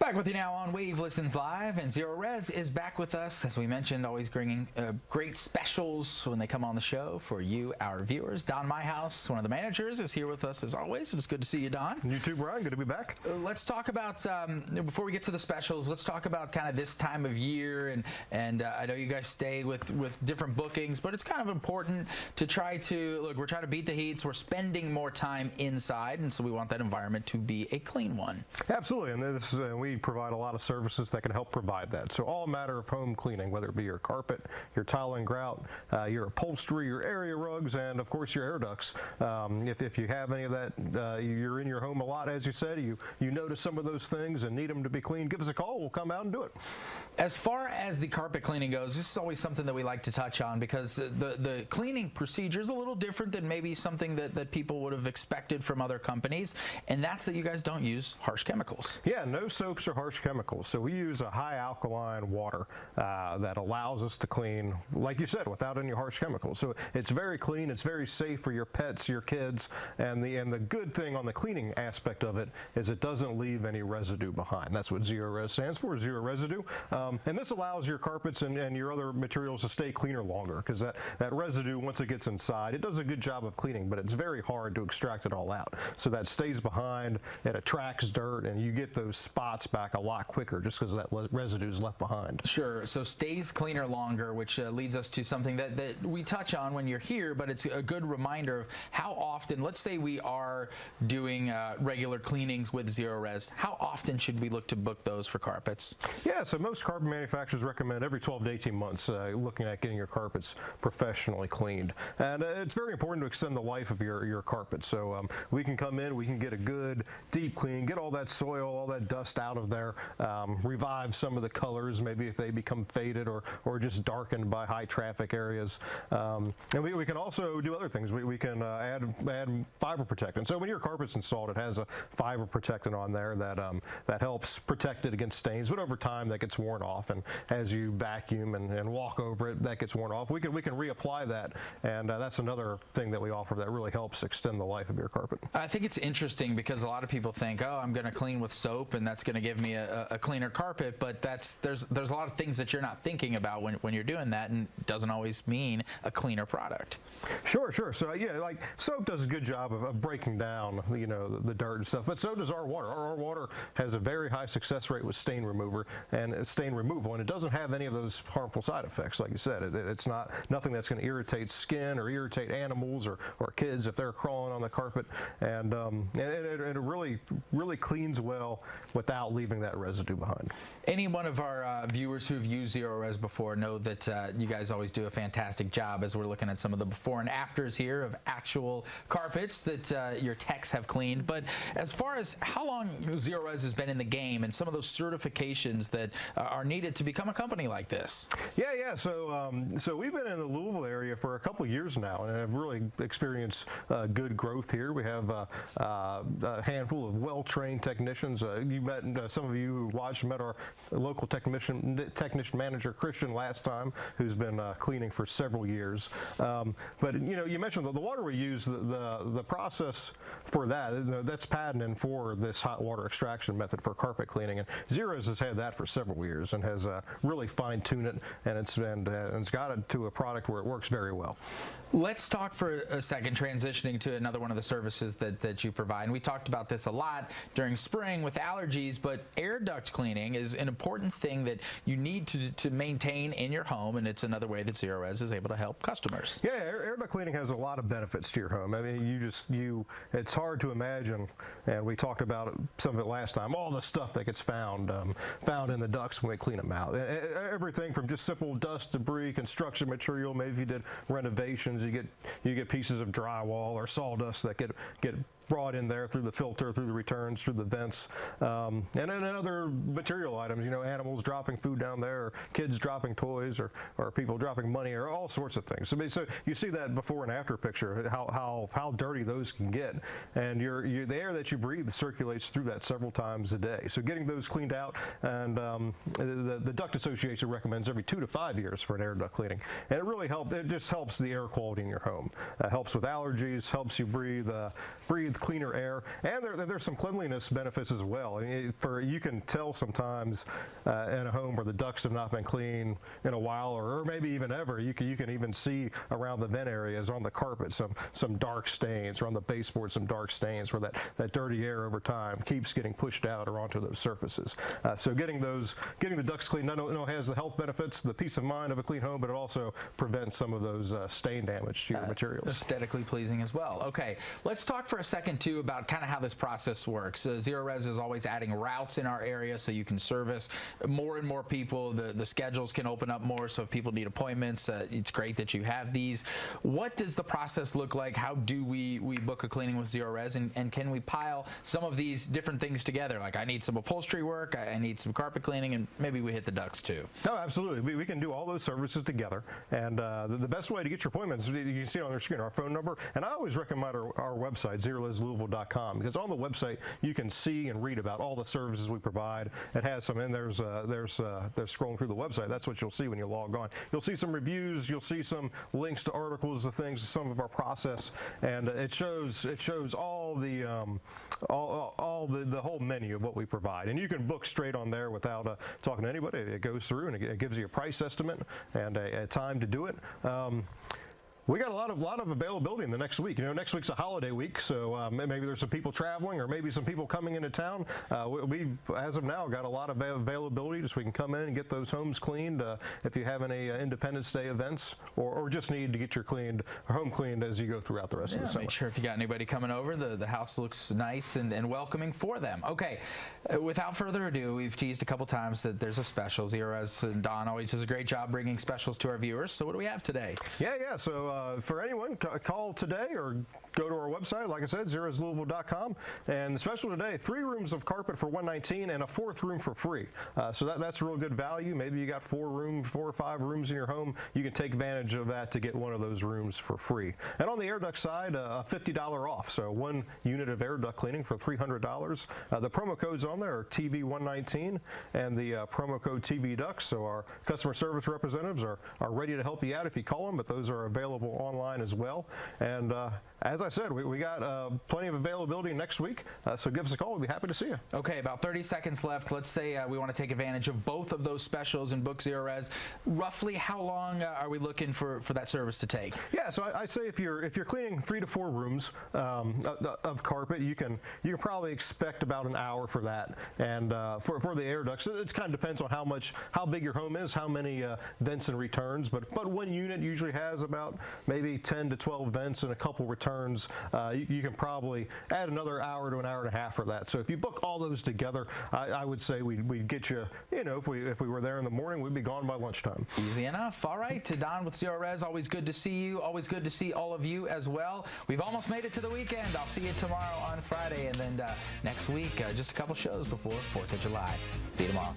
Back with you now on Wave Listens Live, and Zerorez is back with us. As we mentioned, always bringing great specials when they come on the show for you, our viewers. Don Myhouse, one of the managers, is here with us as always. It's good to see you, Don. You too, Brian. Good to be back. Let's talk about, before we get to the specials, let's talk about kind of this time of year. And I know you guys stay with different bookings, but it's kind of important to try to, look, we're trying to beat the heat, so we're spending more time inside, and so we want that environment to be a clean one. Absolutely, and this is, we provide a lot of services that can help provide that. So all matter of home cleaning, whether it be your carpet, your tile and grout, your upholstery, your area rugs, and of course your air ducts. If you have any of that, you're in your home a lot, as you said, you notice some of those things and need them to be cleaned, give us a call. We'll come out and do it. As far as the carpet cleaning goes, this is always something that we like to touch on because the cleaning procedure is a little different than maybe something that people would have expected from other companies, and that's that you guys don't use harsh chemicals. Yeah, no soaps or harsh chemicals. So we use a high alkaline water that allows us to clean, like you said, without any harsh chemicals. So it's very clean, it's very safe for your pets, your kids, and the good thing on the cleaning aspect of it is it doesn't leave any residue behind. That's what Zerorez stands for, zero residue. And this allows your carpets and your other materials to stay cleaner longer because that residue, once it gets inside, it does a good job of cleaning, but it's very hard to extract it all out. So that stays behind, it attracts dirt, and you get those spots back a lot quicker just because that residue is left behind. Sure, so stays cleaner longer, which leads us to something that we touch on when you're here, but it's a good reminder of how often, let's say we are doing regular cleanings with Zerorez, how often should we look to book those for carpets? Yeah, so most carpet manufacturers recommend every 12 to 18 months looking at getting your carpets professionally cleaned. And it's very important to extend the life of your carpet. So we can come in, we can get a good deep clean, get all that soil, all that dust out of there, revive some of the colors, maybe if they become faded or just darkened by high traffic areas. And we can also do other things. We can add fiber protectant. So when your carpet's installed, it has a fiber protectant on there that helps protect it against stains, but over time that gets worn off, and as you vacuum and walk over it, that gets worn off. We can reapply that, and that's another thing that we offer that really helps extend the life of your carpet. I think it's interesting because a lot of people think, oh, I'm going to clean with soap and that's going to give me a cleaner carpet, but there's a lot of things that you're not thinking about when you're doing that, and it doesn't always mean a cleaner product. Sure. So yeah, like soap does a good job of breaking down, the dirt and stuff, but so does our water. Our water has a very high success rate with stain removal, and it doesn't have any of those harmful side effects. Like you said, it's nothing that's going to irritate skin or irritate animals or kids if they're crawling on the carpet, and it really cleans well without leaving that residue behind. Any one of our viewers who've used Zerorez before know that you guys always do a fantastic job as we're looking at some of the before and afters here of actual carpets that your techs have cleaned. But as far as how long Zerorez has been in the game and some of those certifications that are needed to become a company like this. Yeah. So we've been in the Louisville area for a couple of years now, and have really experienced good growth here. We have a handful of well-trained technicians. You met some of you who watched met our local technician manager Christian last time, who's been cleaning for several years. But you mentioned the water we use, the process for that's patented for this hot water extraction method for carpet cleaning, and Zerorez has had that for several years and has really fine-tuned it, and it's got it to a product where it works very well. Let's talk for a second, transitioning to another one of the services that you provide. And we talked about this a lot during spring with allergies, but air duct cleaning is an important thing that you need to maintain in your home, and it's another way that Zerorez is able to help customers. Yeah, air duct cleaning has a lot of benefits to your home. I mean, it's hard to imagine, and we talked about some of it last time, all the stuff that gets found in the ducts when we clean them out. Everything from just simple dust, debris, construction material, maybe if you did renovations, you get pieces of drywall or sawdust that get brought in there through the filter, through the returns, through the vents, and then other material items, animals dropping food down there, or kids dropping toys, or people dropping money, or all sorts of things. So you see that before and after picture, how dirty those can get, and the air that you breathe circulates through that several times a day. So getting those cleaned out, and the Duct Association recommends every 2 to 5 years for an air duct cleaning, and it just helps the air quality in your home. Helps with allergies, helps you breathe cleaner air, and there's some cleanliness benefits as well. I mean, you can tell sometimes in a home where the ducts have not been cleaned in a while, or maybe even ever. You can even see around the vent areas on the carpet some dark stains, or on the baseboard some dark stains, where that dirty air over time keeps getting pushed out or onto those surfaces. So getting the ducts clean not only has the health benefits, the peace of mind of a clean home, but it also prevents some of those stain damage to your materials. Aesthetically pleasing as well. Okay, let's talk for a second too about kind of how this process works. Zerorez is always adding routes in our area so you can service more and more people. The schedules can open up more, so if people need appointments, it's great that you have these. What does the process look like? How do we book a cleaning with Zerorez, and can we pile some of these different things together? Like, I need some upholstery work, I need some carpet cleaning, and maybe we hit the ducts too. No, absolutely. We can do all those services together, and the best way to get your appointments, you can see on their screen our phone number, and I always recommend our website, zerorezlouisville.com, because on the website you can see and read about all the services we provide. It has some, and there's scrolling through the website. That's what you'll see when you log on. You'll see some reviews, you'll see some links to articles of things, some of our process, and it shows all the whole menu of what we provide, and you can book straight on there without talking to anybody. It goes through and it gives you a price estimate and a time to do it. We got a lot of availability in the next week. You know, next week's a holiday week, so maybe there's some people traveling, or maybe some people coming into town. We, as of now, got a lot of availability, just so we can come in and get those homes cleaned. If you have any Independence Day events, or just need to get your home cleaned as you go throughout the rest of the summer. Make sure if you got anybody coming over, the house looks nice and welcoming for them. Okay, without further ado, we've teased a couple times that there's a special. Zerorez and Don always does a great job bringing specials to our viewers. So what do we have today? Yeah. So for anyone, call today or go to our website, like I said, zerorezlouisville.com. And the special today, 3 rooms of carpet for $119 and a 4th room for free. So that's real good value. Maybe you got 4 or 5 rooms in your home. You can take advantage of that to get one of those rooms for free. And on the air duct side, a $50 off. So 1 unit of air duct cleaning for $300. The promo codes on there are TV119 and the promo code TV Ducks. So our customer service representatives are ready to help you out if you call them, but those are available online as well. And as I said, we got plenty of availability next week, so give us a call. We'll be happy to see you. Okay, about 30 seconds left. Let's say we want to take advantage of both of those specials and book Zerorez. Roughly how long are we looking for that service to take? Yeah, so I say if you're cleaning 3 to 4 rooms of carpet, you can probably expect about an hour for that. And for the air ducts, it kind of depends on how big your home is, how many vents and returns. But 1 unit usually has about maybe 10 to 12 vents and a couple returns. You can probably add another hour to an hour and a half for that. So if you book all those together, I would say we'd get you, if we were there in the morning, we'd be gone by lunchtime. Easy enough. All right, to Don with Zerorez, always good to see you. Always good to see all of you as well. We've almost made it to the weekend. I'll see you tomorrow on Friday, and then next week, just a couple shows before 4th of July. See you tomorrow.